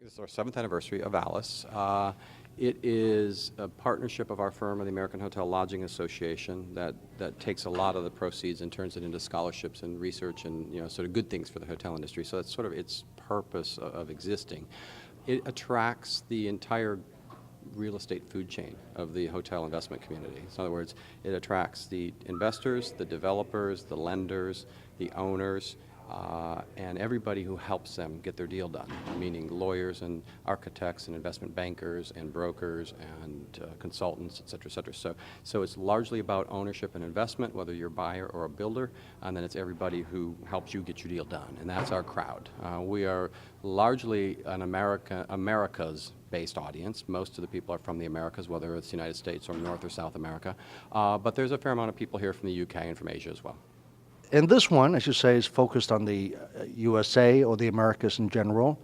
This is our 7th anniversary of Alice. It is a partnership of our firm and the American Hotel Lodging Association that takes a lot of the proceeds and turns it into scholarships and research and sort of good things for the hotel industry. So that's sort of its purpose of existing. It attracts the entire real estate food chain of the hotel investment community. So in other words, it attracts the investors, the developers, the lenders, the owners, and everybody who helps them get their deal done, meaning lawyers and architects and investment bankers and brokers and consultants, et cetera, et cetera. So it's largely about ownership and investment, whether you're a buyer or a builder, and then it's everybody who helps you get your deal done, and that's our crowd. We are largely an America's based audience. Most of the people are from the Americas, whether it's the United States or North or South America, but there's a fair amount of people here from the UK and from Asia as well. And this one, as you say, is focused on the USA or the Americas in general.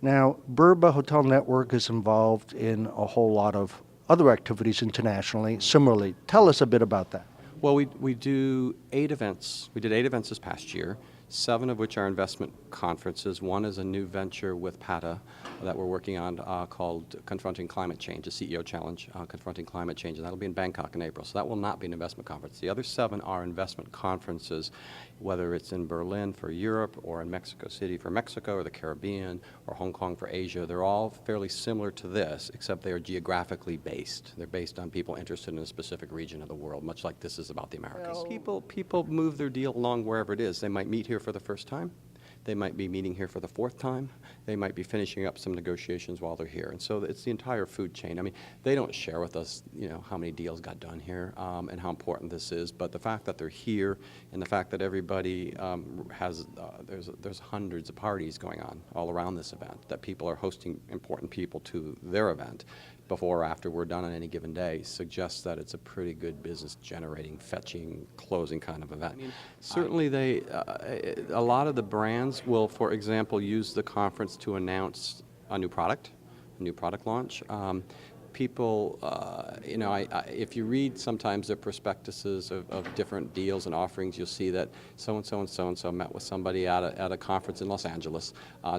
Now, Burba Hotel Network is involved in a whole lot of other activities internationally. Similarly, tell us a bit about that. Well, we do 8 events. We did 8 events this past year, 7 of which are investment conferences. One is a new venture with PATA that we're working on called Confronting Climate Change, a CEO challenge, Confronting Climate Change, and that'll be in Bangkok in April. So that will not be an investment conference. The other 7 are investment conferences, whether it's in Berlin for Europe or in Mexico City for Mexico or the Caribbean or Hong Kong for Asia. They're all fairly similar to this, except they are geographically based. They're based on people interested in a specific region of the world, much like this is about the Americas. Well, people move their deal along wherever it is. They might meet here for the first time. They might be meeting here for the 4th time. They might be finishing up some negotiations while they're here. And so it's the entire food chain. I mean, they don't share with us, how many deals got done here and how important this is. But the fact that they're here and the fact that everybody there's hundreds of parties going on all around this event, that people are hosting important people to their event before or after we're done on any given day, suggests that it's a pretty good business generating, fetching, closing kind of event. I mean, certainly a lot of the brands will, for example, use the conference to announce a new product launch. People, if you read sometimes the prospectuses of different deals and offerings, you'll see that so-and-so and so-and-so met with somebody at a conference in Los Angeles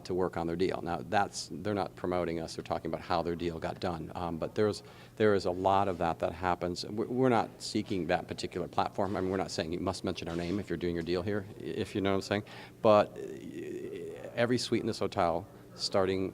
to work on their deal. Now, they're not promoting us. They're talking about how their deal got done. But there is a lot of that happens. We're not seeking that particular platform. I mean, we're not saying you must mention our name if you're doing your deal here, if you know what I'm saying. But every suite in this hotel, starting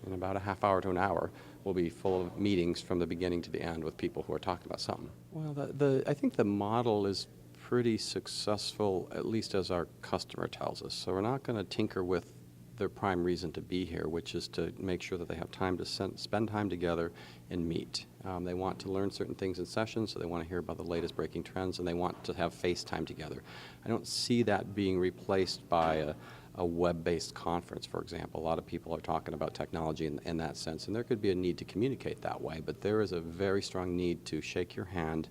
in about a half hour to an hour, will be full of meetings from the beginning to the end with people who are talking about something. Well, I think the model is pretty successful, at least as our customer tells us. So we're not going to tinker with their prime reason to be here, which is to make sure that they have time to spend time together and meet. They want to learn certain things in sessions, so they want to hear about the latest breaking trends, and they want to have face time together. I don't see that being replaced by a web-based conference, for example. A lot of people are talking about technology in that sense, and there could be a need to communicate that way, but there is a very strong need to shake your hand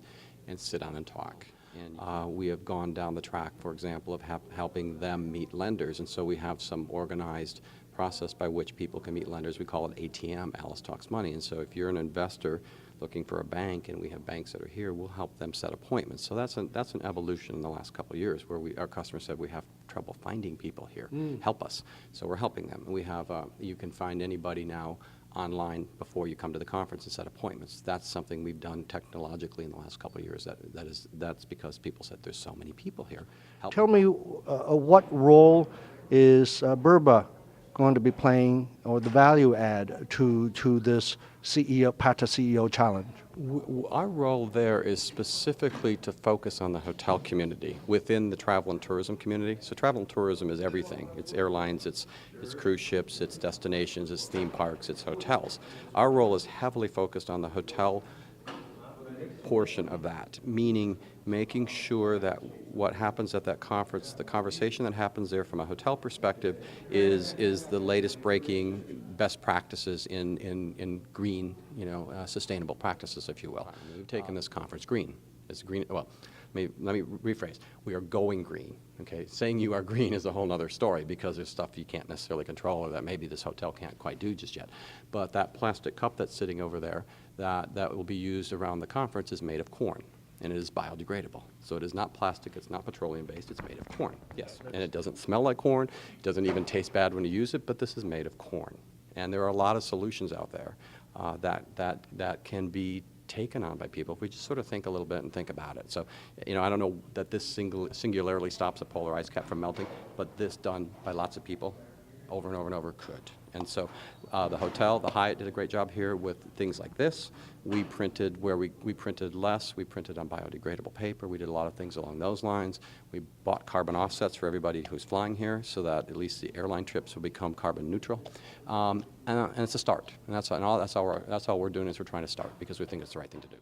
and sit down and talk. And we have gone down the track, for example, of helping them meet lenders, and so we have some organized process by which people can meet lenders. We call it ATM, Alice Talks Money, and so if you're an investor looking for a bank, and we have banks that are here, we'll help them set appointments. So that's an evolution in the last couple of years where our customers said we have trouble finding people here. Help us. So we're helping them. And we have, you can find anybody now online before you come to the conference and set appointments. That's something we've done technologically in the last couple of years. That's because people said there's so many people here. Tell me what role is Burba going to be playing, or the value add to this PATA CEO challenge? Our role there is specifically to focus on the hotel community within the travel and tourism community. So travel and tourism is everything. It's airlines, it's cruise ships, it's destinations, it's theme parks, it's hotels. Our role is heavily focused on the hotel portion of that, meaning making sure that what happens at that conference, the conversation that happens there from a hotel perspective is the latest breaking best practices in green, sustainable practices, if you will. We've taken this conference green. It's green, well, let me rephrase. We are going green, okay? Saying you are green is a whole other story because there's stuff you can't necessarily control or that maybe this hotel can't quite do just yet. But that plastic cup that's sitting over there that will be used around the conference is made of corn, and it is biodegradable. So it is not plastic, it's not petroleum-based, it's made of corn, yes. And it doesn't smell like corn, it doesn't even taste bad when you use it, but this is made of corn. And there are a lot of solutions out there that can be taken on by people if we just sort of think a little bit and think about it. So, I don't know that this singularly stops a polar ice cap from melting, but this done by lots of people over and over and over could. And so the hotel, the Hyatt, did a great job here with things like this. We printed where we printed less. We printed on biodegradable paper. We did a lot of things along those lines. We bought carbon offsets for everybody who's flying here so that at least the airline trips will become carbon neutral. And it's a start. And that's all we're doing is we're trying to start because we think it's the right thing to do.